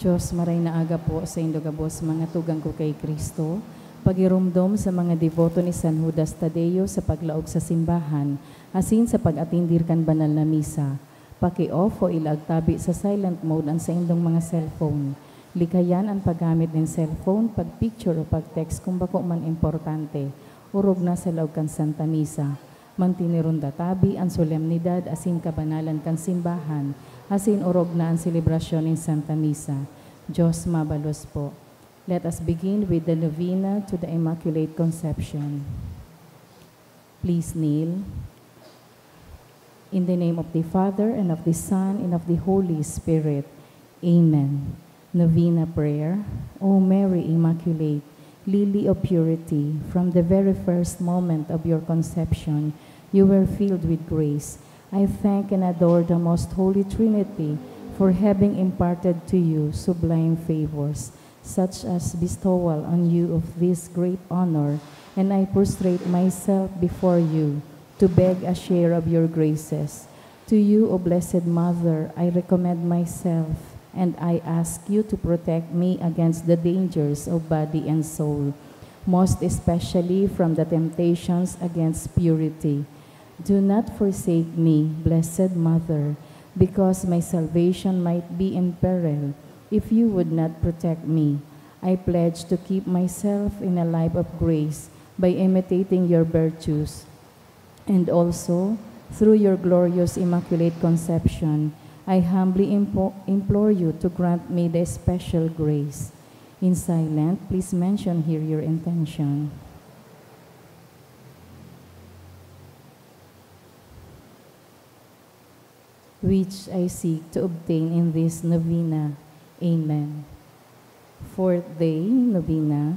Diyos, maray na aga po sa indogabos mga tugang ko kay Kristo, pagirumdom sa mga devoto ni San Judas Tadeo sa paglaog sa simbahan, asin sa pag-atindir kan banal na misa. Paki-off o ilagtabi sa silent mode ang sa indong mga cellphone. Likayan ang paggamit ng cellphone, pag-picture o pag-text kung bako man importante. Urog na sa laog kan Santa Misa. Mantinirunda tabi ang solemnidad asin kabanalan kan simbahan, asin urog na ang selebrasyon ng Santa Misa. Diyos mabalos po. Let us begin with the novena to the Immaculate Conception. Please kneel. In the name of the Father, and of the Son, and of the Holy Spirit. Amen. Novena Prayer. O Mary Immaculate, Lily of Purity, from the very first moment of your conception, you were filled with grace. I thank and adore the Most Holy Trinity for having imparted to you sublime favors, such as bestowal on you of this great honor, and I prostrate myself before you to beg a share of your graces. To you, O Blessed Mother, I recommend myself, and I ask you to protect me against the dangers of body and soul, most especially from the temptations against purity. Do not forsake me, Blessed Mother, because my salvation might be in peril if you would not protect me. I pledge to keep myself in a life of grace by imitating your virtues, and also, through your glorious Immaculate Conception, I humbly implore you to grant me the special grace. In silent, please mention here your intention. Which I seek to obtain in this novena. Amen. Fourth day, novena.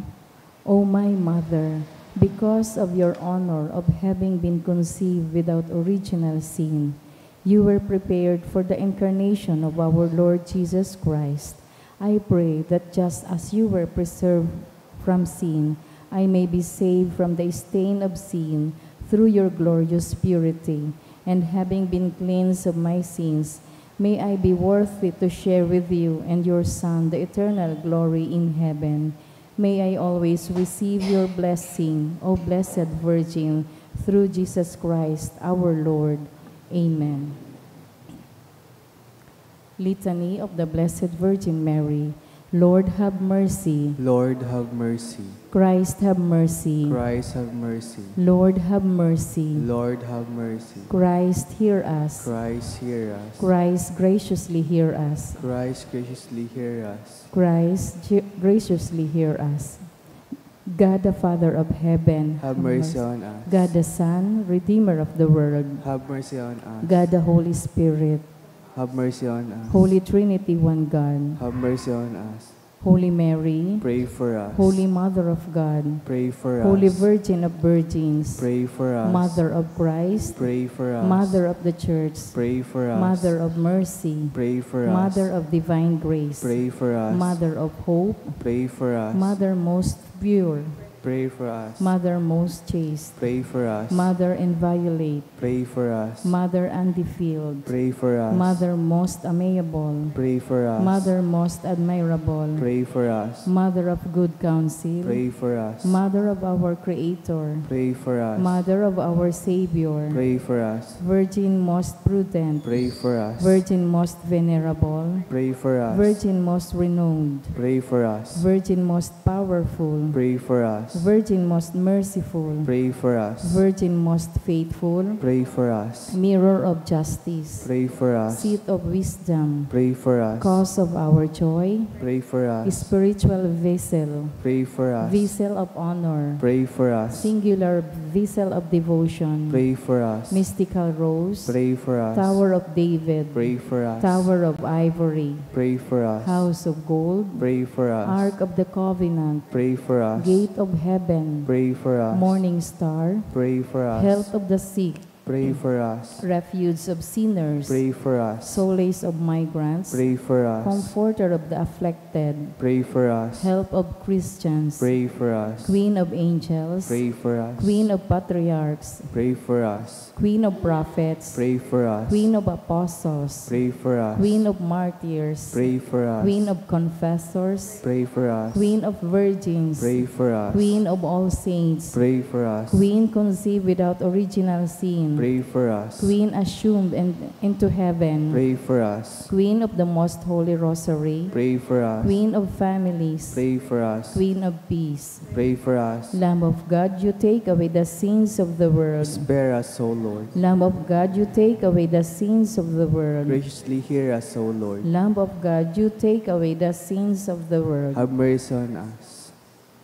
O my Mother, because of your honor of having been conceived without original sin, you were prepared for the incarnation of our Lord Jesus Christ. I pray that just as you were preserved from sin, I may be saved from the stain of sin through your glorious purity. And having been cleansed of my sins, may I be worthy to share with you and your Son the eternal glory in heaven. May I always receive your blessing, O Blessed Virgin, through Jesus Christ our Lord. Amen. Litany of the Blessed Virgin Mary. Lord, have mercy. Lord, have mercy. Christ, have mercy. Christ, have mercy. Lord, have mercy. Lord, have mercy. Christ, hear us. Christ, hear us. Christ, graciously hear us. Christ, graciously hear us. Christ, graciously hear us. God the Father of heaven, Have mercy on us. God the Son, Redeemer of the world, Have mercy on us. God the Holy Spirit, Have mercy on us. Holy Trinity, one God, Have mercy on us. Holy Mary, Pray for us. Holy Mother of God, Pray for us. Holy Virgin of Virgins, Pray for us. Mother of Christ, Pray for us. Mother of the Church, Pray for us. Mother of Mercy, Pray for us. Mother of Divine Grace, Pray for us. Mother of Hope, Pray for us. Mother most pure, Pray for us. Mother most chaste, Pray for us. Mother inviolate, Pray for us. Mother undefiled, Pray for us. Mother most amiable, Pray for us. Mother most admirable, Pray for us. Mother of good counsel, Pray for us. Mother of our Creator, Pray for us. Mother of our Savior, Pray for us. Virgin most prudent, Pray for us. Virgin most venerable, Pray for us. Virgin most renowned, Pray for us. Virgin most powerful, Pray for us. Virgin most merciful, Pray for us. Virgin most faithful, Pray for us. Mirror of justice, Pray for us. Seat of wisdom, Pray for us. Cause of our joy, Pray for us. Spiritual vessel, Pray for us. Vessel of honor, Pray for us. Singular vessel of devotion, Pray for us. Mystical rose, Pray for us. Tower of David, Pray for us. Tower of ivory, Pray for us. House of gold, Pray for us. Ark of the covenant, Pray for us. Gate of heaven, Pray for us. Morning star, Pray for us. Health of the sick, Pray for us. Refuge of sinners, Pray for us. Solace of migrants, Pray for us. Comforter of the afflicted, Pray for us. Help of Christians, Pray for us. Queen of angels, Pray for us. Queen of patriarchs, Pray for us. Queen of prophets, Pray for us. Queen of apostles, Pray for us. Queen of martyrs, Pray for us. Queen of confessors, Pray for us. Queen of virgins, Pray for us. Queen of all saints, Pray for us. Queen conceived without original sin, Pray for us. Queen assumed into heaven, Pray for us. Queen of the most holy rosary, Pray for us. Queen of families, Pray for us. Queen of peace, Pray for us. Lamb of God, you take away the sins of the world. Spare us, O Lord. Lamb of God, you take away the sins of the world. Graciously hear us, O Lord. Lamb of God, you take away the sins of the world. Have mercy on us.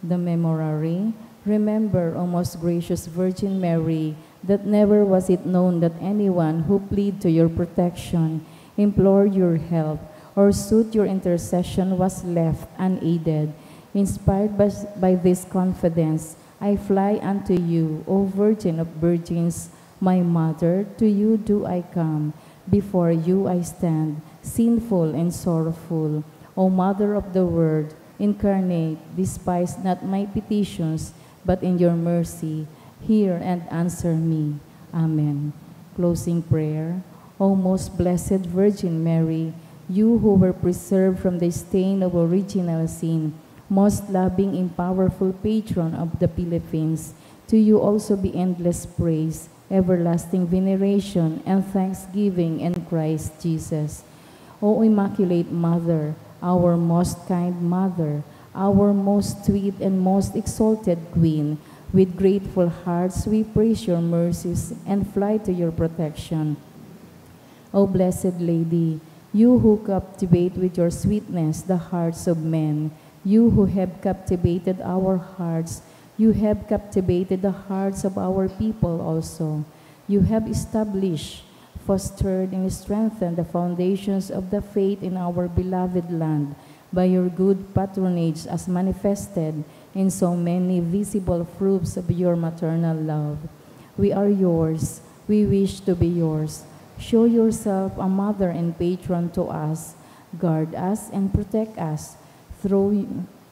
The Memorare. Remember, O most gracious Virgin Mary, that never was it known that anyone who plead to your protection, implore your help, or sought your intercession was left unaided. Inspired by this confidence, I fly unto you, O Virgin of Virgins, my Mother, to you do I come. Before you I stand, sinful and sorrowful. O Mother of the Word, incarnate, despise not my petitions, but in your mercy, hear and answer me. Amen. Closing prayer. O most blessed Virgin Mary, you who were preserved from the stain of original sin, most loving and powerful patron of the Philippines, to you also be endless praise, everlasting veneration, and thanksgiving in Christ Jesus. O Immaculate Mother, our most kind Mother, our most sweet and most exalted Queen, with grateful hearts we praise your mercies and fly to your protection. O Blessed Lady, you who captivate with your sweetness the hearts of men, you who have captivated our hearts, you have captivated the hearts of our people also. You have established, fostered, and strengthened the foundations of the faith in our beloved land by your good patronage as manifested in so many visible proofs of your maternal love. We are yours. We wish to be yours. Show yourself a mother and patron to us. Guard us and protect us through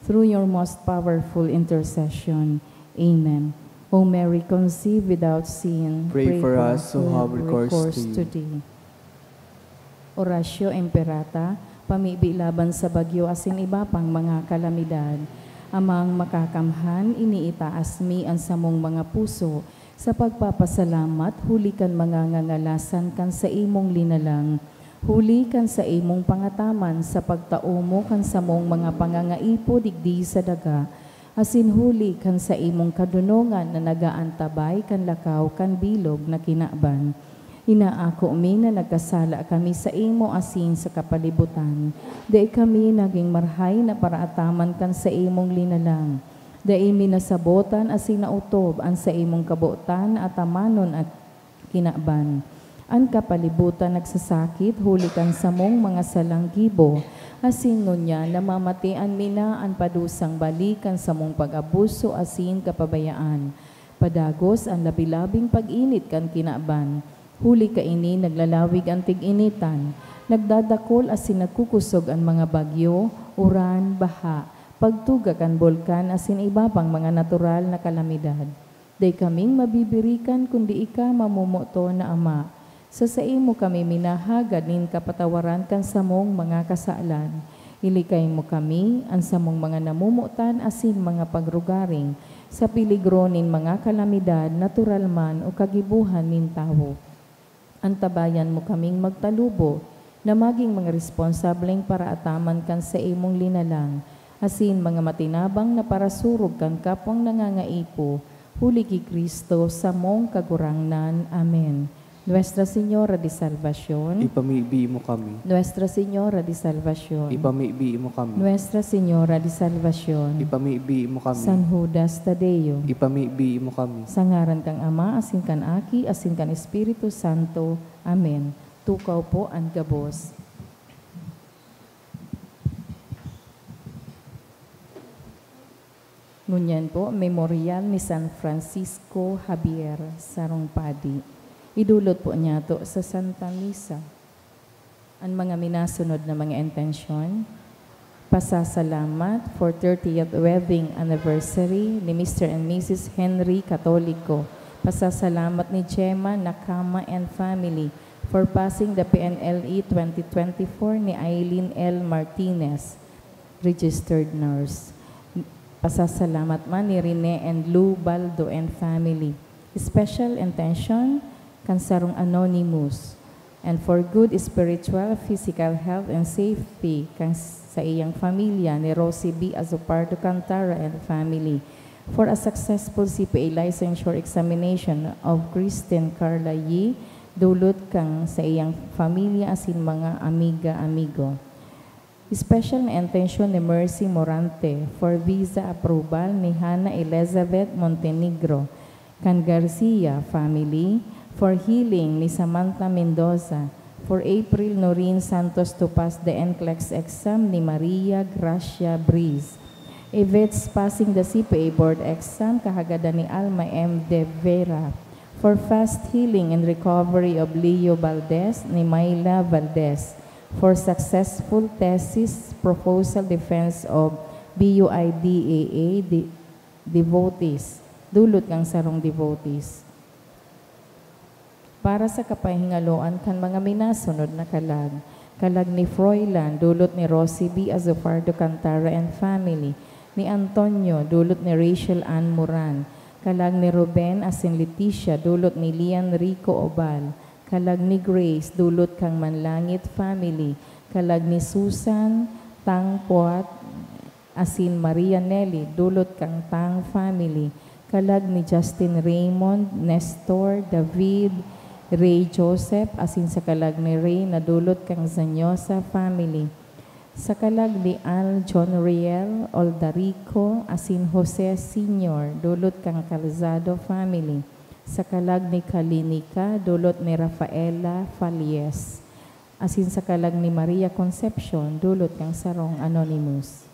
your most powerful intercession. Amen. O Mary, conceived without sin, Pray for us who have recourse to thee. Oratio Imperata, pamibi laban sa bagyo asin iba pang mga kalamidad. Amang makakamhan, iniitaas mi ang samong mga puso, sa pagpapasalamat, huli kan mga ngangalasan kan sa imong linalang, huli kan sa imong pangataman, sa pagtao mo kan sa mong mga pangangaipo digdi sa daga, asin huli kan sa imong kadunungan na nagaantabay kan lakaw kan bilog na kinaban. Inaako mi na nagkasala kami sa imo asin sa kapalibutan, di kami naging marhay na paraataman kan sa imong linalang. Dai minasabotan asin nautob ang sa imong kabuotan at amanon at kinaban. Ang kapalibutan nagsasakit, huli kang samong mga salanggibo. Asin ngunya, namamatian mina ang padusang balikan samong pag-abuso asin kapabayaan. Padagos ang labilabing pag-init kan kinaban. Huli ka ini, naglalawig ang tig-initan. Nagdadakol asin nagkukusog ang mga bagyo, uran, baha. Pagtuga kan bulkan asin iba pang mga natural na kalamidad. Day kaming mabibirikan kundi ika mamumuto na Ama. Sa imo kami minahagad nin kapatawaran kan samong mga kasaalan. Ilikay mo kami ang samong mga namumutan asin mga pagrugaring sa piligro nin mga kalamidad, natural man o kagibuhan nin tawo. Antabayan mo kaming magtalubo na maging mga responsableng para ataman kan sa imong linalang, asin mga matinabang na parasurog kan kapwang nangangaipo, huli ki Kristo sa mong kagurangnan. Amen. Nuestra Señora de Salvación, Ipamibi mo kami. Nuestra Señora de Salvación, Ipamibi mo kami. Nuestra Señora de Salvación, Ipamibi mo kami. San Judas Tadeo, Ipamibi mo kami. sa ngaran kang Ama, asin kan Aki, asin kan Espiritu Santo. Amen. Tukaw po ang gabos. Ngunyan po, memorial ni San Francisco Javier Sarong Padi. Idulot po niya to sa Santa Misa. Ang mga minasunod na mga intensyon, pasasalamat for 30th wedding anniversary ni Mr. and Mrs. Henry Catolico. Pasasalamat ni Gemma Nakama and family for passing the PNLE 2024 ni Eileen L. Martinez, registered nurse. Pasasalamat man ni Rene and Lou Baldo and family. Special intention, Kansarong Anonymous, and for good spiritual, physical health, and safety sa iyang pamilya ni Rosie B. Azopardo Cantara and family, for a successful CPA licensure examination of Kristen Carla Yi, dulot kang sa iyang pamilya asin mga amiga-amigo. Special na intention ni Mercy Morante for visa approval ni Hannah Elizabeth Montenegro, Can Garcia family, for healing ni Samantha Mendoza, for April Noreen Santos to pass the NCLEX exam ni Maria Gracia Breeze, Yvette's passing the CPA board exam kahagada ni Alma M. De Vera, for fast healing and recovery of Leo Valdez ni Mayla Valdez, for successful thesis proposal defense of BUIDAA devotees, dulot kang sarong devotees. Para sa kapahingaloan kan mga minasunod na kalag, kalag ni Froilan, dulot ni Rosie B. Azopardo Cantara and family, ni Antonio, dulot ni Rachel Ann Moran, kalag ni Ruben asin Leticia, dulot ni Lian Rico Obal, kalag ni Grace, dulot kang Manlangit family, kalag ni Susan Tang Puat asin Maria Nelly, dulot kang Tang family, kalag ni Justin Raymond, Nestor, David, Ray Joseph, asin sa kalag ni Ray na dulot kang Zanyosa family. Sa kalag ni Al John Riel Oldarico, asin Jose Sr., dulot kang Calzado family. Sa kalag ni Kalinika, dulot ni Rafaela Falies. Asin sa kalag ni Maria Concepcion, dulot kang Sarong Anonymous.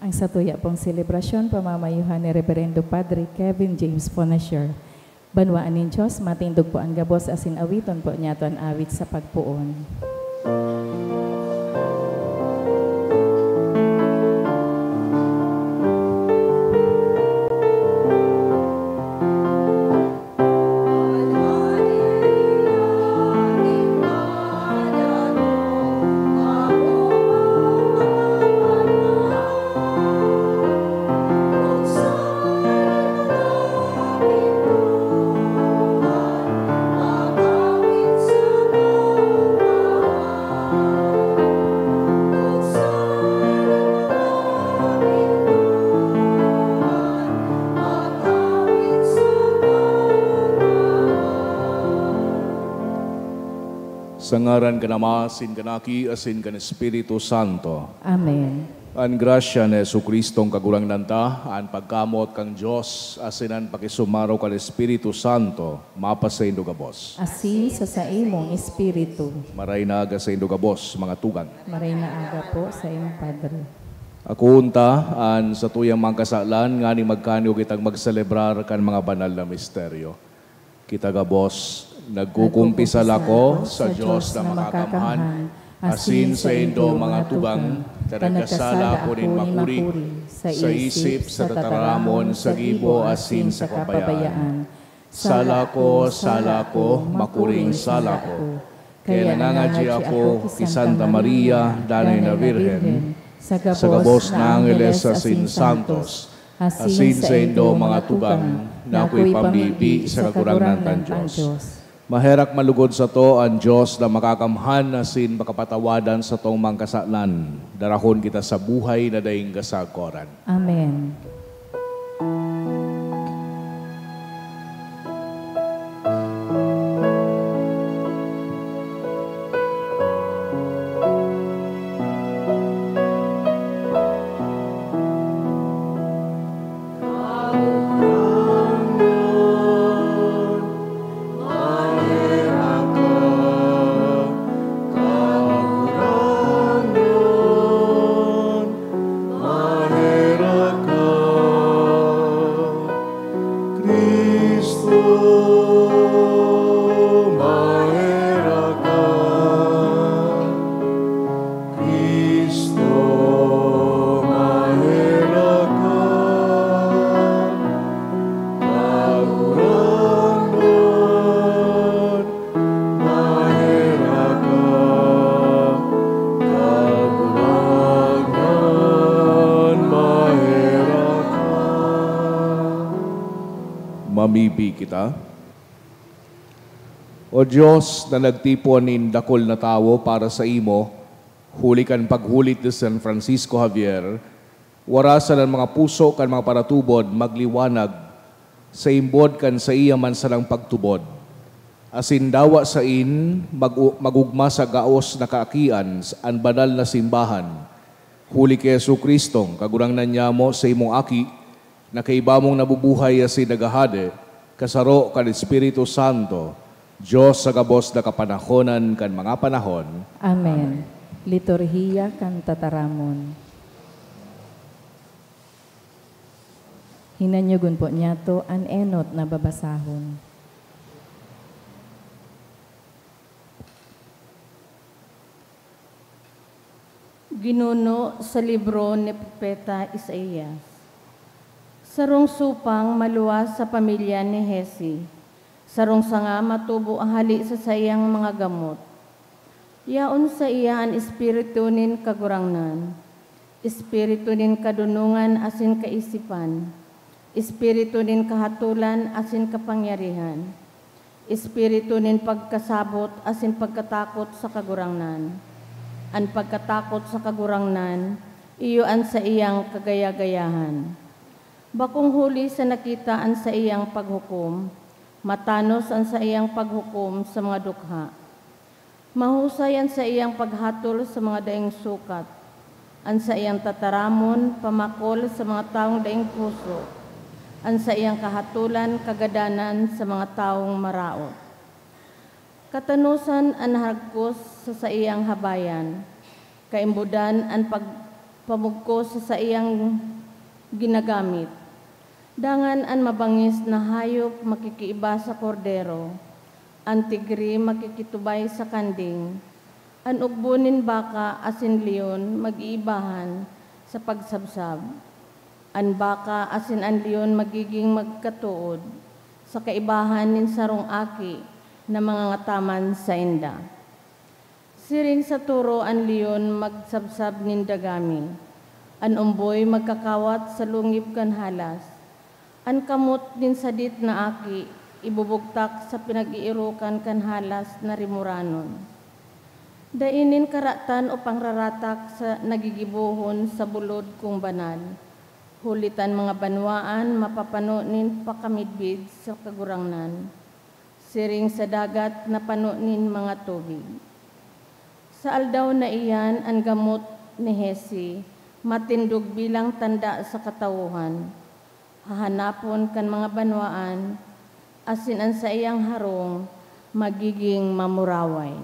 Ang satuya pong selebrasyon pamamayuhan ni Reverendo Padre Kevin James Fonasher. Banwaan nin Diyos, matindog po ang gabos asin awiton po niya ang awit sa pagpuon. Sa ngaran ka nama, asin kanaki, asin kan Espiritu Santo. Amen. An grasya ni Jesucristong kagurang nanta, an pagkamot kang Diyos, asinan pakisumaraw kan Espiritu Santo, mapasa indo gabos. Asin sa imong espiritu. Maray na aga sa indo gabos, mga tugang. Maray na aga po sa imong Padre. Ako unta, an sa tuyang mga kasalan, nga ni magkanyo kitang magselebrar kan mga banal na misteryo. Kita gabos, nagkukumpisal ako sa Diyos na makakamhan, asin sa indo mga tugang, tanagkasala ko rin makuri, sa isip, sa tataramon, sa gibo, asin sa kabayaan. Sala ko, makuring sala ko. Kaya nangangadji ako, ki Santa Maria, Danay na Virgen, sa gabos na Angeles asin Santos, asin sa indo mga tugang, na ako'y pambibi sa kakurangan ng Diyos. Maherak malugod sa to ang Diyos na makakamhan asin makapatawadan sa tong mangkasalan. Darahon kita sa buhay na daing kasagoran. Amen. Mamibi kita. O Diyos na nagtipon in dakol na tao para sa imo, huli kan paghulit ni San Francisco Javier, warasan ang mga puso kan mga paratubod magliwanag sa imbod kan sa iya man salang pagtubod. Asin dawa sa in, magugma sa gaos na kaakian ang banal na simbahan. Huli kay Jesucristong, kagurang nanyamo sa imong aki, na kaibamong nabubuhay asin nagahade, kasaro kan Espiritu Santo, Diyos sa gabos na kapanahonan kan mga panahon. Amen. Liturhiya kan tataramon. Hinanyugon po niya to an enot na babasahon. Ginuno sa libro ni Propeta Isaías. Sarong supang maluwas sa pamilya ni Hesi. Sarong sanga matubo ang hali sa sayang mga gamot. Yaon sa iya ang espiritu nin kagurangnan. Espiritu nin kadunungan asin kaisipan. Espiritu nin kahatulan asin kapangyarihan. Espiritu nin pagkasabot asin pagkatakot sa kagurangnan. Ang pagkatakot sa kagurangnan, iyo an sa iyang kagaya-gayahan. Bakong huli sa nakitaan sa iyang paghukom, matanos ang sa iyang paghukom sa mga dukha. Mahusay ang sa iyang paghatol sa mga daing sukat, ang sa iyang tataramon, pamakol sa mga taong daing puso, ang sa iyang kahatulan, kagadanan sa mga taong maraot. Katanusan ang hagkos sa iyang habayan, kaimbudan ang pamugko sa iyang ginagamit. Dangan an mabangis na hayop makikiiba sa kordero, an tigri makikitubay sa kanding, an ugbonin baka asin leon mag-iibahan sa pagsabsab, an baka asin an leon magiging magkatuod sa kaibahan nin sarong aki na mga ngataman sa inda. Siring sa turo an leon magsabsab nin dagami, an umboy magkakawat sa lungib kan halas, an kamot din sadit na aki, ibubugtak sa pinag-iirukan kan halas na rimuranon. Dainin karatan o pangraratak sa nagigibuhon sa bulod kong banal. Hulitan mga banwaan, mapapanonin pakamidbid sa kagurangnan. Siring sa dagat na panonin mga tubig. Sa aldaw na iyan, ang gamot ni Hesi, matindog bilang tanda sa katawuhan. Hahanapon kan mga banwaan, asin ang sa iyang harong, magiging mamuraway.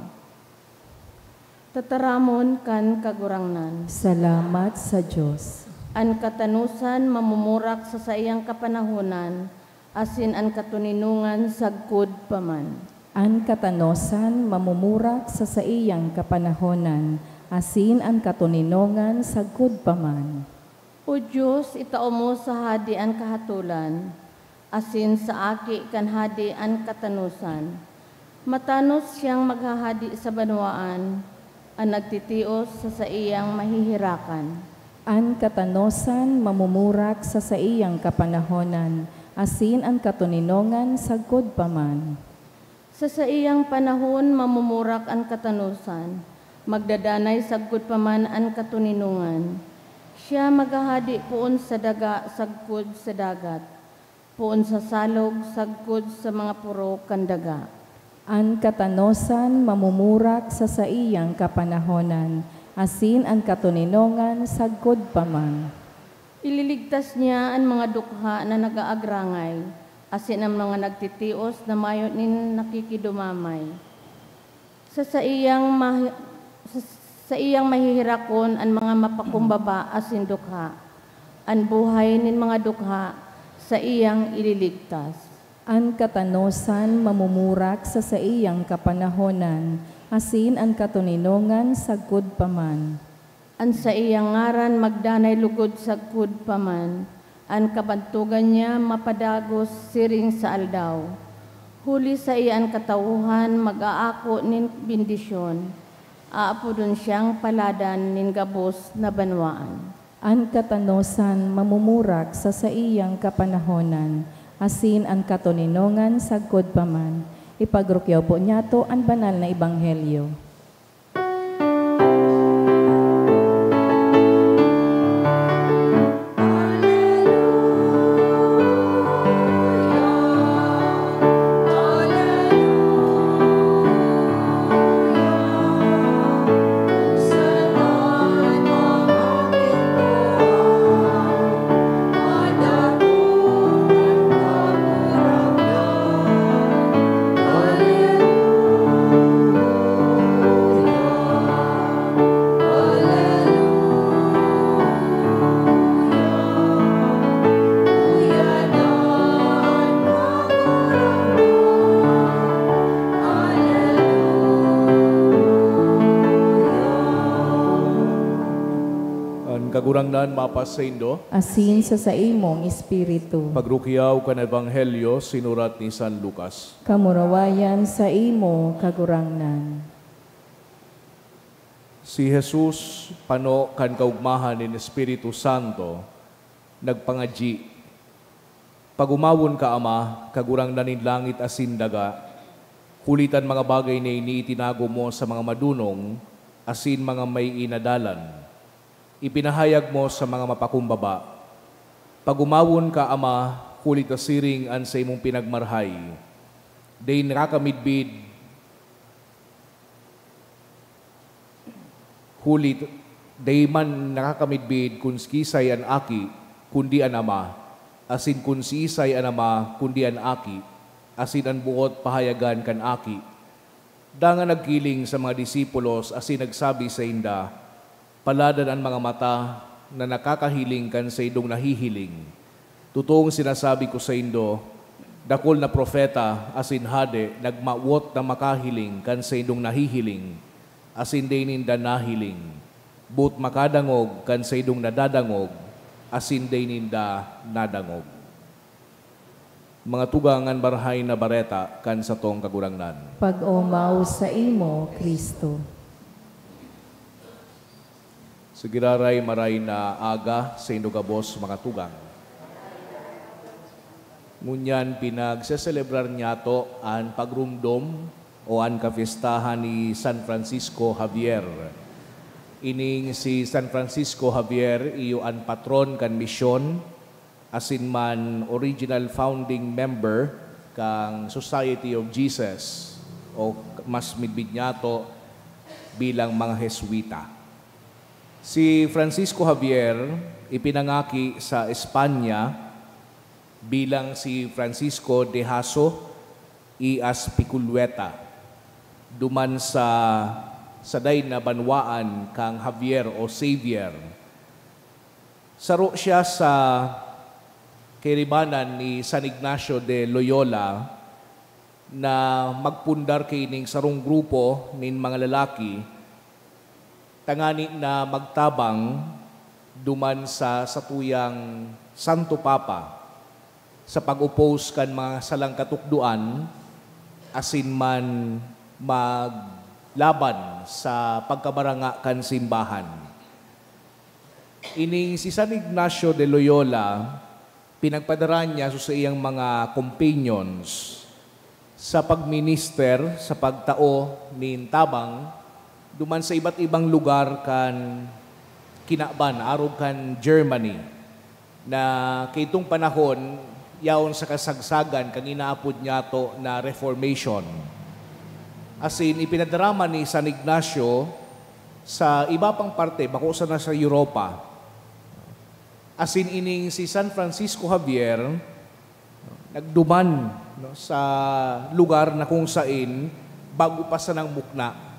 Tataramon kan kagurangnan. Salamat sa Diyos. An katanusan mamumurak sa iyang kapanahunan, asin ang katuninungan sagkod paman. Ang katanosan mamumurak sa iyang kapanahonan, asin ang katuninongan sagkod paman. O Diyos, itao mo sa hadi ang kahatulan, asin sa aki kan hadi ang katanusan. Matanos siyang maghahadi sa banwaan, ang nagtitios sa iyang mahihirakan. Ang katanosan mamumurak sa iyang kapanahonan, asin ang katuninongan sagkod paman. Sa iyang panahon mamumurak ang katanusan, magdadanay sagkod paman ang katuninungan. Siya maghahadi poon sa daga sagkod sa dagat, poon sa salog sagkod sa mga puro kandaga. Ang katanosan mamumurak sa iyang kapanahonan, asin ang katuninongan sagkod paman. Ililigtas niya ang mga dukha na nagaagrangay, asin ang mga nagtitios na mayo nin nakikidumamay. Sa iyang mahihirakon ang mga mapakumbaba asin dukha, ang buhay nin mga dukha sa iyang ililigtas. Ang katanosan mamumurak sa iyang kapanahonan, asin ang katuninongan sagkod paman. An sa iyang ngaran magdanay lugod sagkod paman, an kabantugan niya mapadagos siring sa aldaw. Huli sa iyang katawuhan mag-aako nin bindisyon, aapodon siyang paladan nin gabos na banwaan. Ang katanosan mamumurak sa iyang kapanahonan, asin ang katuninongan sagkod paman. Ipagrukyaw po niya to ang banal na ebanghelyo. Kagurangnan mapasaindo, Asin sa imong espiritu. pagrukyaw kan ebanghelyo sinurat ni San Lucas. Kamurawayan sa imo kagurangnan. Si Jesus pano kan kaugmahan ni Espiritu Santo nagpangadji. Pagumawon ka Ama, kagurangnan nin langit asin daga, kulitan mga bagay na iniitinago mo sa mga madunong, asin mga may inadalan. Ipinahayag mo sa mga mapakumbaba. Pagumawon ka Ama, kulit asiring an sa imong pinagmarhay. Day nakakamidbid, hulit, day man nakakamidbid kung skisay an aki, kundi an Ama, asin kung si isay an Ama, kundi an aki, asin ang buot pahayagan kan aki. Dangan nagkiling sa mga disipulos, asin nagsabi sa inda, paladan ang mga mata, na nakakahiling kan sa indong nahihiling. Totoong sinasabi ko sa indo, dakol na propeta asin hade nagmawot na makahiling kan sa indong nahihiling, asin day ninda nahiling. But makadangog kan sa indong nadadangog, asin day ninda nadangog. Mga tugangan barahay na bareta kan sa tong kagurangnan. Pag-umaw sa imo, Kristo. Sa giraray maray na aga sa indogabos mga tugang. Ngunyan pinagseselebrar niya to an pagrumdom o an kafiestahan ni San Francisco Javier. Ining si San Francisco Javier iyo an patron kan misyon, asin man original founding member kang Society of Jesus o mas midbid niya to bilang mga Jesuita. Si Francisco Javier ipinangaki sa Espanya bilang si Francisco de Jasso y Aspiculueta. Duman sa day na banwaan kang Javier o Xavier. Saro siya sa kiribanan ni San Ignacio de Loyola na magpundar kining sarong grupo nin mga lalaki tangani na magtabang duman sa satuyang Santo Papa sa pag-oppose kan mga salang katukduan asin man maglaban sa pagkabaranga kan simbahan. Ining si San Ignacio de Loyola, pinagpadaran niya sa iyang mga companions sa pagminister, sa pagtao nin tabang duman sa iba't ibang lugar kan kinaban, arog kan Germany, na kitong panahon, yaon sa kasagsagan, kang inaapod niya to na Reformation. As in, ipinadarama ni San Ignacio sa iba pang parte, bako sa nasa Europa. As in, ining si San Francisco Javier, nagduman sa lugar na kung sain, bago pa sa ng mukna,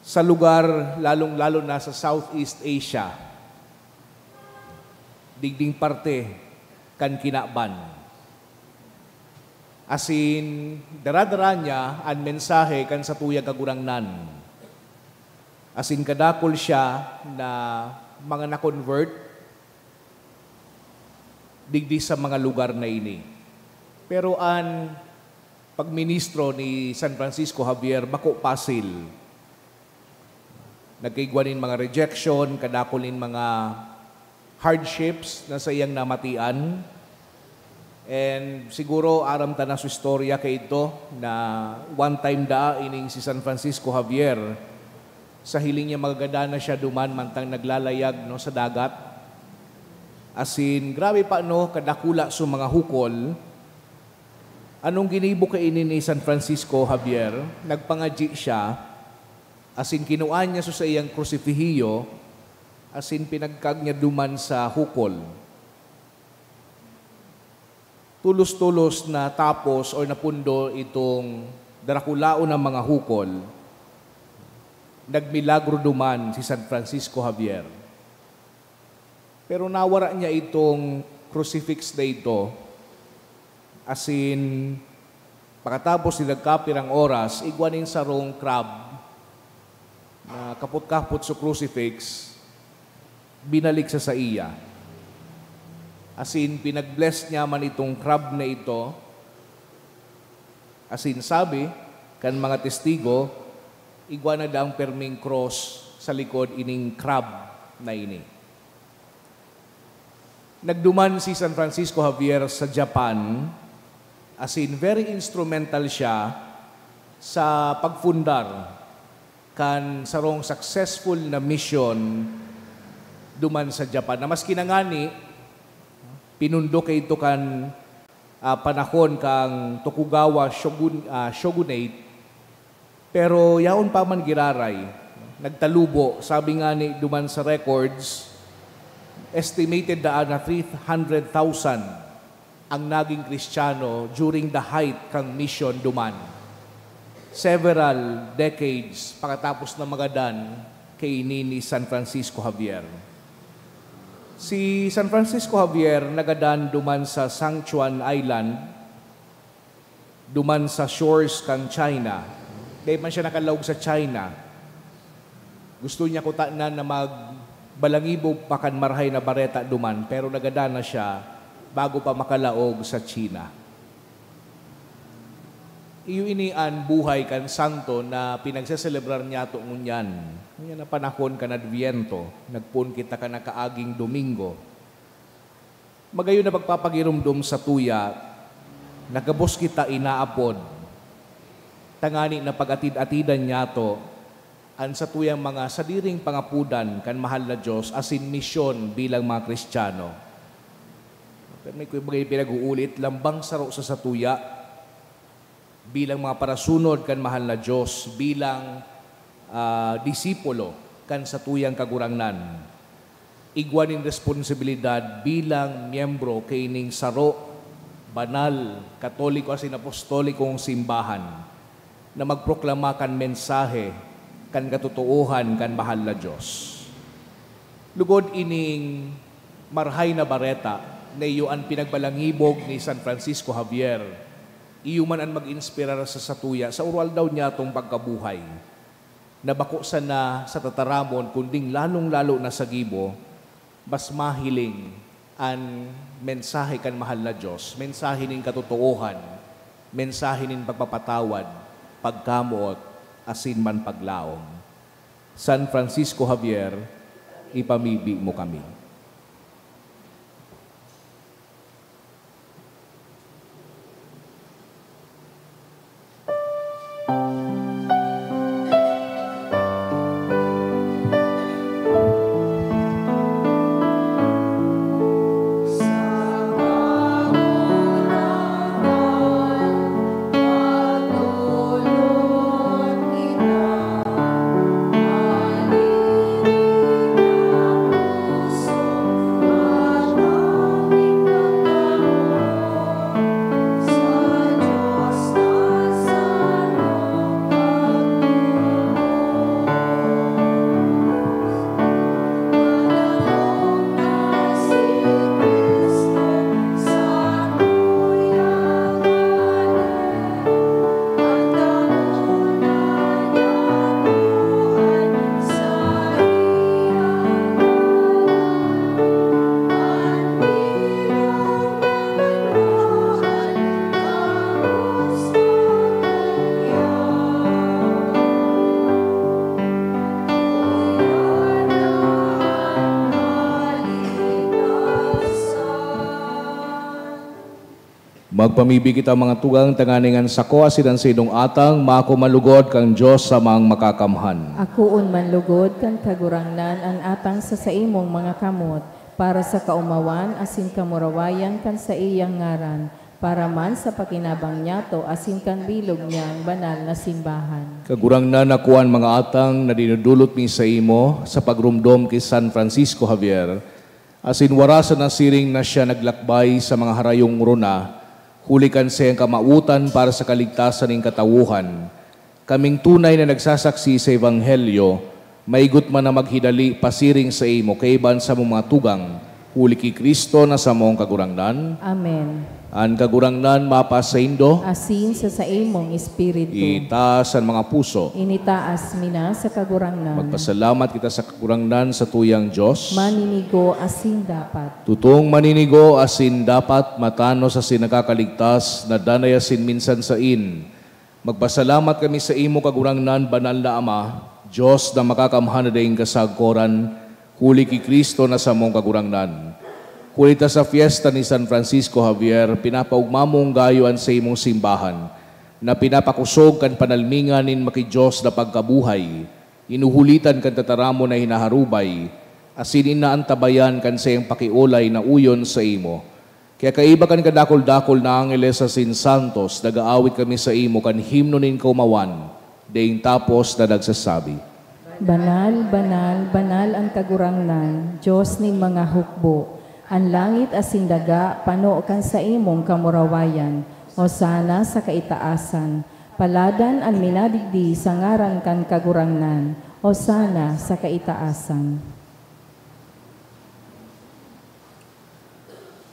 sa lugar lalong-lalo na sa Southeast Asia, digding parte kan kinaban. Asin, daradara niya ang mensahe kan sa tuyang kagurangnan. Asin, kadakol siya na mga na-convert digdi sa mga lugar na ini. Pero ang pagministro ni San Francisco Javier, bako pasil. Nagkaigwanin mga rejection, kadakulin mga hardships na sa iyang namatian. And siguro aram ta na sa istorya kay ito na one time ining si San Francisco Javier, sa hiling niya magagada na siya duman mantang naglalayag sa dagat. Asin, grabe pa kadakula sa mga hukol. Anong ginibo kainin ni San Francisco Javier? Nagpangadji siya. Asin kinuan niya sa iyang krusifihiyo, asin pinagkag niya duman sa hukol. Tulos-tulos na tapos o napundo itong darakulao ng mga hukol, nagmilagro duman si San Francisco Javier. Pero nawara niya itong crucifix na ito, asin pagkatapos nilagkapirang oras, igwanin sarong crab, na kapot-kapot sa crucifix, binalik sa iya. Asin, pinag-bless niya man itong crab na ito. Asin, sabi, kan mga testigo, igwa na daang perming cross sa likod ining crab na ini. Nagduman si San Francisco Javier sa Japan, asin, very instrumental siya sa pagfundar kan sarong successful na mission duman sa Japan. Na mas kinangani, pinundo kay ito kan panahon kang Tokugawa Shogunate, pero yaon pa man giraray, nagtalubo, sabi nga ni duman sa records, estimated na 300,000 ang naging Kristiyano during the height kang mission duman. Several decades pagkatapos na magadan kay ni San Francisco Javier. Si San Francisco Javier nagadan duman sa Sangchuan Island, duman sa shores kang China. Dahil man siya nakalaog sa China, gusto niya kutanan na magbalangibog pakan marhay na bareta duman, pero nagadan na siya bago pa makalaog sa China. Iyo inian buhay kan santo na pinagseselebrar niya ito ngunyan. Ngunyan na panahon kan Adviento, nagpun kita ka na kaaging Domingo. Magayon na pagpapagirumdum sa tuya, nagabos kita inaapod. Tangani na pagatid-atidan niya ito, an sa tuyang mga sadiring pangapudan kan mahal na Diyos asin misyon bilang mga Kristiyano. Pero may bagay pinag-uulit, lambang saro sa satuya, bilang mga parasunod kan mahal na Diyos, bilang disipulo kan sa tuyang kagurangnan. Igwanin responsibilidad bilang miyembro kaining saro, banal, katoliko asin apostolikong simbahan na magproklama kan mensahe, kan katotohan kan mahal na Diyos. Lugod ining marhay na bareta na iyo ang pinagbalangibog ni San Francisco Javier, iyo man ang mag-inspirar sa satuya, sa ural daw niya itong pagkabuhay. Nabako sana sa tataramon, kunding lalong-lalo na sa gibo, mas mahiling ang mensahe kan mahal na Diyos, mensahe nin katotoohan, mensahe nin pagpapatawad, pagkamuot, asin man paglaom. San Francisco Javier, ipamibi mo kami. Magpamibi kita mga tugang tanganingan sako asidan sa idong atang mako malugod kang Diyos sa mga makakamhan. Akuon man lugod kang kagurangnan ang atang sa imong mga kamot para sa kaumawan asin kamurawayan kan sa iyang ngaran para man sa pakinabang niyato asin kan bilog niyang banal na simbahan. Kagurangnan nakuan mga atang na dinudulot mi sa imo sa pagrumdom kay San Francisco Javier asin warasan na siring na siya naglakbay sa mga harayong runa. Hulikan sa iyang kamautan para sa kaligtasan ng katawuhan. Kaming tunay na nagsasaksi sa Ebanghelyo, maigot man na maghidali pasiring sa imo, kaiban sa mga tugang, huli ki Kristo na sa mong kagurangnan. Amen. Ang kagurangnan mapasaindo, Asin sa imong espiritu. itaas ang mga puso. Initaas mina sa kagurangnan. Magpasalamat kita sa kagurangnan sa tuyang Diyos. Maninigo asin dapat. Tutong maninigo asin dapat matano sa sinakakaligtas na danay asin minsan sa in. Magpasalamat kami sa imo kagurangnan, banal na Ama, Diyos na makakamhan na daing kasagkoran, huli ki Kristo na sa mong kagurangnan. Kulita sa fiesta ni San Francisco Javier, pinapaugmamong gayuan sa imong simbahan, na pinapakusog kan panalminganin makidiyos na pagkabuhay, inuhulitan kan tataramo na hinaharubay, asin inaantabayan kan sa iyang pakiulay na uyon sa imo. Kaya kaiba kan kadakol-dakol na angeles sa Sin Santos, nagaawit kami sa imo kan himno nin kaumawan, daing tapos na nagsasabi, Banal, banal, banal ang kagurangnan, Diyos ning mga hukbo. Ang langit asin daga, pano kan sa imong kamurawayan, o sana sa kaitaasan. Paladan ang minadigdi sa ngaran kan kagurangnan, o sana sa kaitaasan.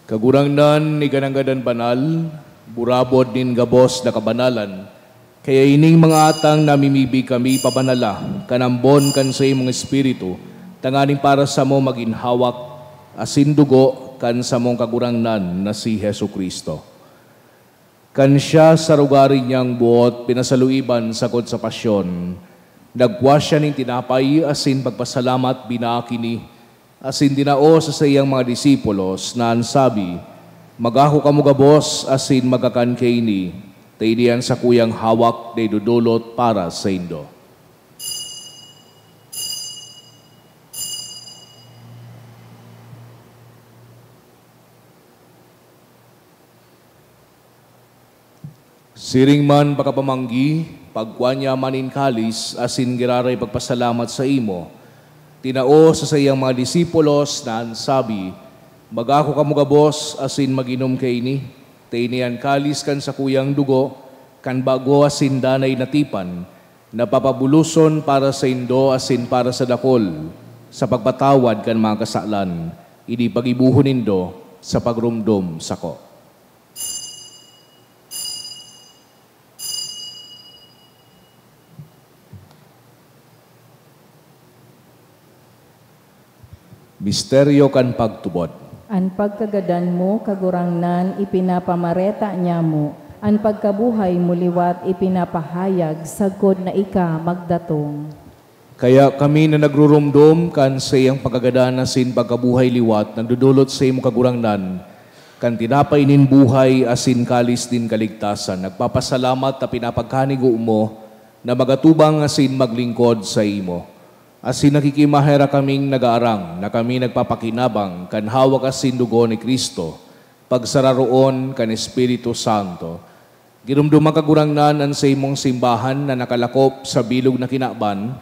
Kagurangnan ni kananggadan banal, burabod nin gabos na kabanalan, kaya ining mga atang namimibi kami pabanala, kanambon kan sa imong espiritu, tanganing para sa mo maginhawak, asin dugo kan sa mong kagurangnan na si Hesu Kristo. Kan siya sa rugari niyang buot, pinasaluiban sakod sa pasyon, nagwa siya ning tinapay, asin pagpasalamat binaakini, asin dinao sa sayang mga disipulos na ansabi, magaho kamo gabos, asin magakan kaini, tainian sa kuyang hawak day dudulot para sa indo. Siring man pakapamanggi, pagkuanya manin kalis, asin giraray pagpasalamat sa imo, tinao sa sayang mga disipulos na ansabi, magako kamo gabos, asin maginom kaini, tainian kalis kan sa kuyang dugo, kan bago asin danay natipan, napapabuluson para sa indo asin para sa dakol, sa pagpatawad kan mga kasalan, idi pagibuhon nindo sa pagrumdom sako. Misteryo kan pagtubod. An pagkagadan mo, kagurangnan, ipinapamareta niya mo. An pagkabuhay mo liwat, ipinapahayag, sagkod na ika magdatong. Kaya kami na nagrurumdom kan sa iyang pagkagadan asin pagkabuhay liwat, nagdudulot sa iyong kagurangnan, kan tinapay nin buhay asin kalis din kaligtasan, nagpapasalamat na pinapagkanigo mo, na magatubang asin maglingkod sa imo. Asin nakikimahera kaming nagaarang, na kami nagpapakinabang, kan hawak asin dugo ni Kristo, pagsararoon kan Espiritu Santo. Girumdumang kagurangnan an sa imong simbahan na nakalakop sa bilog na kinaban,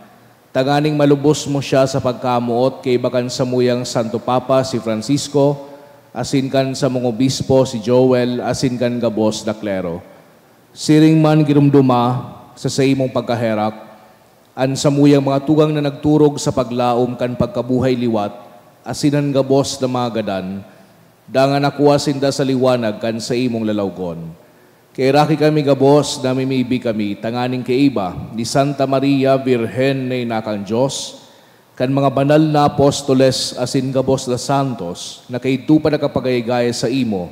tanganing malubos mo siya sa pagkamuot kay bakan sa muyang Santo Papa si Francisco, asin kan sa mong obispo si Joel, asin kan gabos na klero. Siring man girumduma sa imong pagkaherak, an sa muyang mga tugang na nagturog sa paglaom kan pagkabuhay liwat, asinan gabos na mga gadan, dangan nakuha sinda sa liwanag kan sa imong lalawgon. Kay raki kami gabos, namimibi kami, tanganing kaiba, ni Santa Maria, Virhen na inakang Diyos, kan mga banal na apostoles, asin gabos na santos, na kay tupa na kapagayagaya sa imo,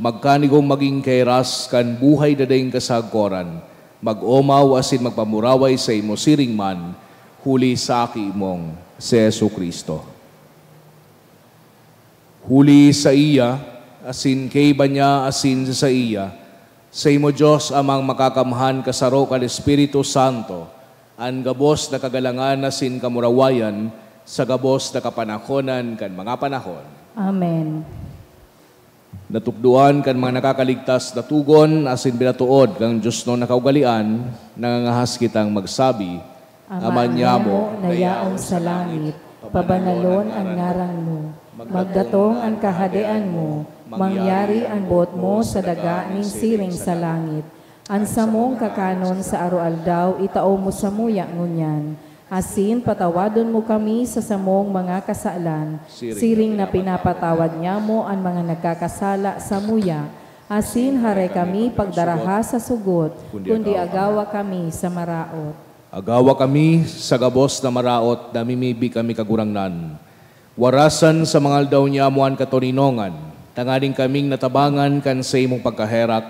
magkanigong maging kairas, kan buhay dadayng kasagkoran, mag-omaw asin magpamuraway sa imo siring man, huli sa aki imong si Jesu Kristo. Huli sa iya, asin kay banya asin sa iya, sa imo Diyos amang makakamhan kasaro kan Espiritu Santo, an gabos na kagalangan asin kamurawayan, sa gabos na kapanahonan kan mga panahon. Amen. Natukduan kan mga nakakaligtas na tugon, asin binatuod kang Diyos no nakaugalian, nangangahas kitang magsabi, Ama niya mo, nayaong sa langit, pabanalon ang ngarang mo, magdatong ang kahadean mo, mangyari ang buot mo sa daga ning siring sa langit. Ansa mong kakanon sa arualdaw, itao mo sa muya ngunyan. Asin patawadon mo kami sa samong mga kasalan, siring na pinapatawad niya mo ang mga nagkakasala sa muya. Asin hare kami pagdaraha sa sugot, kundi agawa kami sa maraot. Agawa kami sa gabos na maraot, namimibi kami kagurangnan. Warasan sa mga aldaw niya mo ang katoninongan, tangaling kaming natabangan kan sa imong pagkaherak,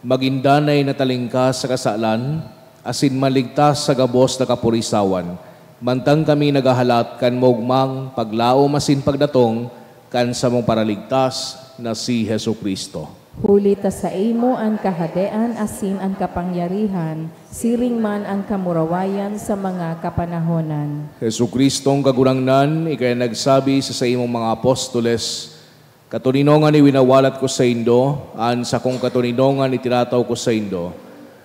magindanay na talingka sa kasalan, asin maligtas sa gabos na kapurisawan, mantang kami nagahalat kan mogmang paglaom asin pagdatong kan sa mong paraligtas na si Hesu Kristo. Huli ta sa imo ang kahadean asin ang kapangyarihan, siring man ang kamurawayan sa mga kapanahonan. Hesu Kristong kagurangnan, ikay nagsabi sa imong mga apostoles, katuninongan ni winawalat ko sa indo, an sa kong katuninongan itirataw ko sa indo.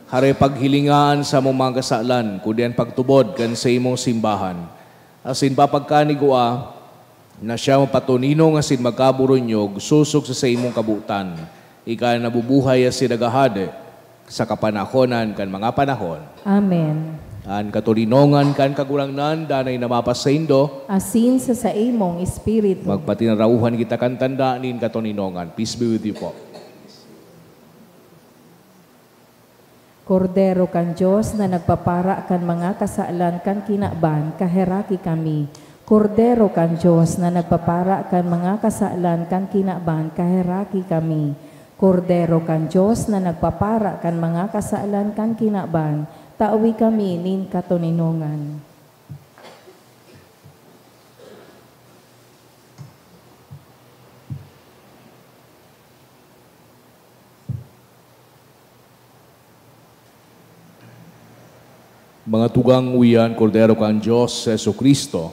Hare paghilingaan sa mong mga kasalan, kundi ang pagtubod kan sa imong simbahan. Asin papagkanigua, na siya mapatuninong asin magkaburunyog, susok sa imong kabutan. Ika nabubuhay asin nagahade sa kapanahonan kan mga panahon. Amen. An katulinongan kan kagulangnan, danay na mapasaindo, Asin sa imong espiritu. magpatinarauhan kita kan tanda nin katulinongan. Peace be with you po. Kordero kan Diyos na nagpapara kan mga kasaalan kan kinaban, kaheraki kami. Kordero kan Diyos na nagpapara kan mga kasaalan kan kinaban, kaheraki kami. Kordero kan Diyos na nagpapara kan mga kasaalan kan kinaban, taawi kami nin katuninongan. Mga tugang uyan, Kordero kan Diyos, Yesu Kristo,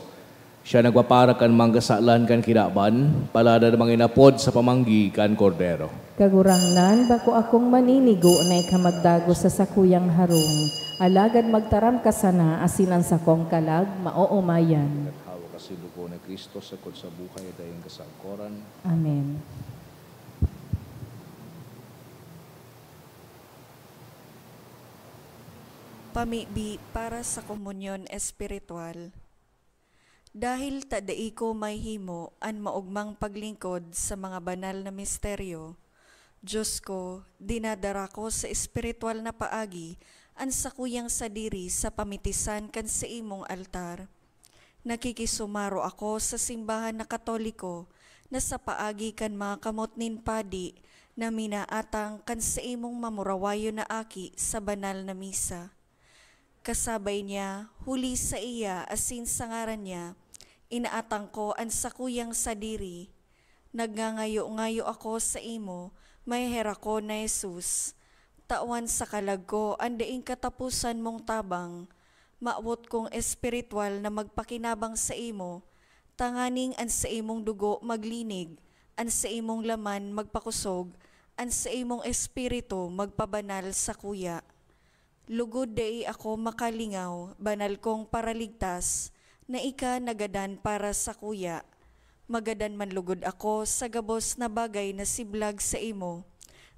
siya nagpapara kan manggasalan kan kinaban, palada na mga inapod sa pamanggi kan Kordero. Kagurangnan, bako akong maninigo na ikamagdago sa sakuyang harong. Alagad magtaram ka sana, asinan sa kong kalag, maoomayan. Hawa kasi dugo ni Kristo sa sa buhay at ayong kasangkoran. Amen. Pamibi para sa komunyon espiritual. Dahil tadai ko may himo an maugmang paglingkod sa mga banal na misteryo, Diyos ko, dinadara ko sa espiritual na paagi an sakuyang sadiri sa pamitisan kan sa imong altar. Nakikisumaro ako sa simbahan na Katoliko na sa paagi kan mga kamot nin padi na minaatang kan sa imong mamurawayo na aki sa banal na misa. Kasabay niya, huli sa iya asin sa ngaran niya, inaatang ko ang sakuyang sadiri. Nagngangayo-ngayo ako sa imo, may hera ko na Jesus. Tawan sa kalag ko, andaing katapusan mong tabang. Maawot kong espiritual na magpakinabang sa imo, tanganing an sa imong dugo maglinig, an sa imong laman magpakusog, an sa imong espiritu magpabanal sa kuya. Lugod dai ako makalingaw, banal kong paraligtas, na ika nagadan para sa kuya. Magadan man lugod ako sa gabos na bagay na siblag sa imo.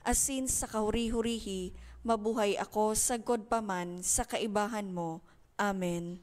Asin sa kahuri-hurihi, mabuhay ako sagkod paman sa kaibahan mo. Amen.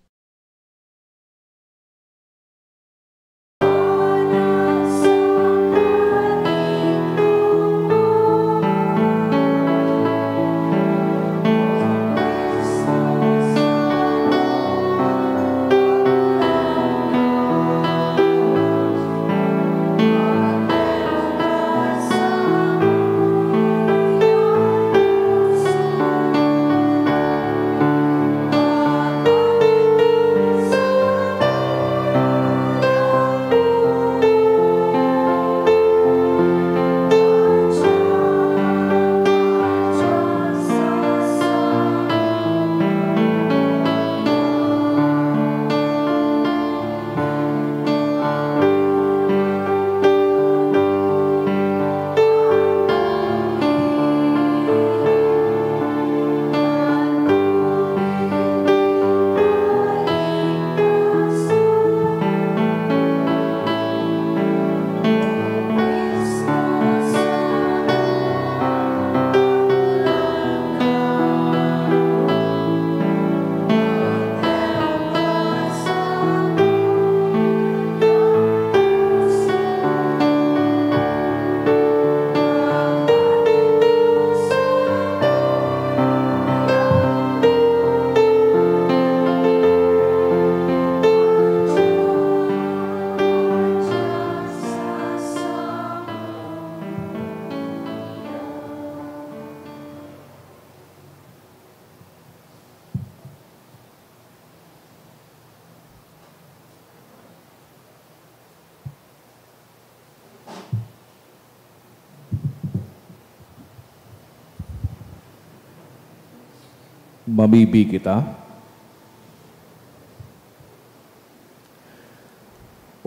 Mamibi kita.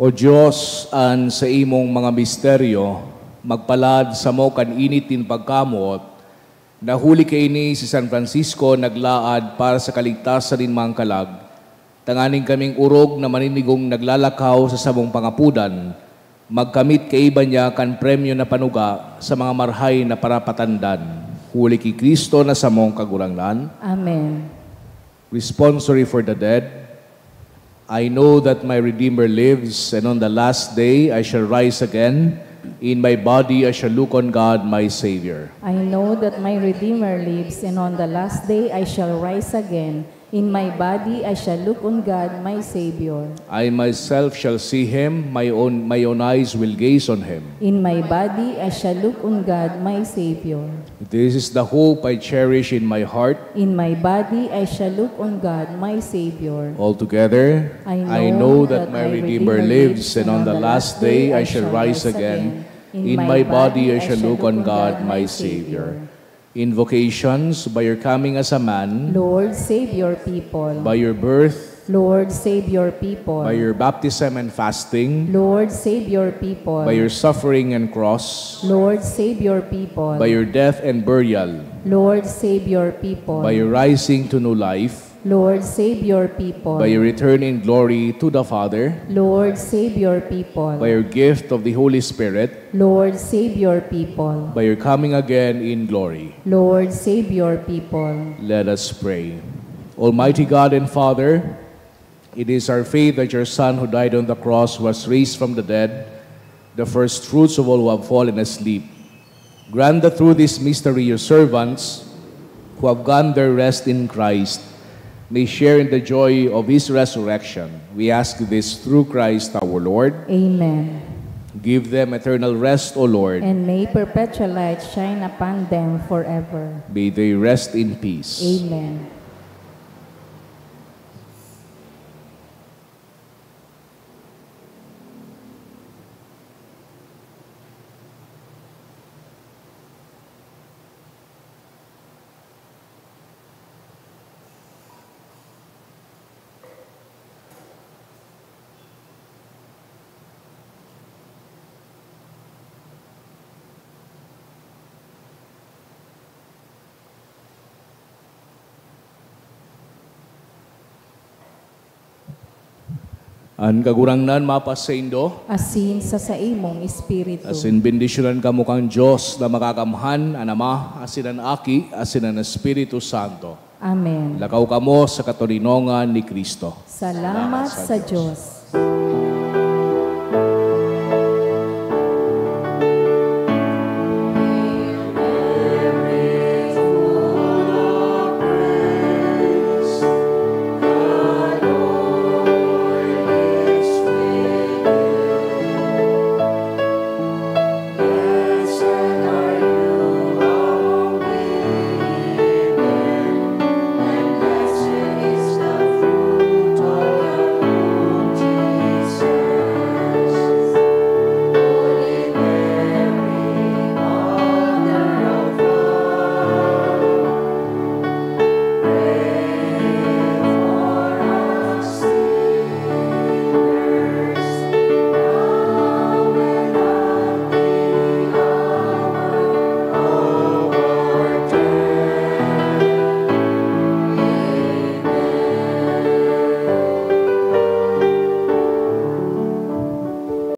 O Diyos, an sa imong mga misteryo, magpalad sa mo kan initin pagkamot, nahuli kay ni si San Francisco naglaad para sa kaligtasan din mga kalag, tanganing kaming urog na maninigong naglalakaw sa samong pangapudan, magkamit kay iba niya kan premyo na panuga sa mga marhay na parapatandan. Huli ki Kristo na samong kagurangnan. Amen. responsory for the dead. I know that my Redeemer lives, and on the last day I shall rise again. In my body I shall look on God, my Savior. I know that my Redeemer lives, and on the last day I shall rise again. In my body I shall look on God, my Savior. I myself shall see him, my own eyes will gaze on him. In my body I shall look on God, my Savior. This is the hope I cherish in my heart. In my body I shall look on God, my Savior. Altogether, I know that my Redeemer lives, and on the last day I shall rise again. In my body I shall look on God, my Savior. Invocations: by your coming as a man, Lord, save your people. by your birth, Lord, save your people. by your baptism and fasting, Lord, save your people. by your suffering and cross, Lord, save your people. by your death and burial, Lord, save your people. by your rising to new life, Lord, save your people. by your return in glory to the Father, Lord, save your people. by your gift of the Holy Spirit, Lord, save your people. by your coming again in glory. Lord, save your people. Let us pray. Almighty God and Father, it is our faith that your Son who died on the cross was raised from the dead, the first fruits of all who have fallen asleep. Grant that through this mystery your servants, who have gone their rest in Christ, may share in the joy of his resurrection. We ask this through Christ our Lord. Amen. Give them eternal rest, O Lord. And may perpetual light shine upon them forever. May they rest in peace. Amen. An kagurangnan mapas sa Indo, Asin sa imong espiritu. asin bendisyonan kamo kang Diyos na makakamhan, an Ama, asin ang Aki, asin ang Espiritu Santo. Amen. Lakaw kamo sa katulinongan ni Kristo. Salamat sa Diyos.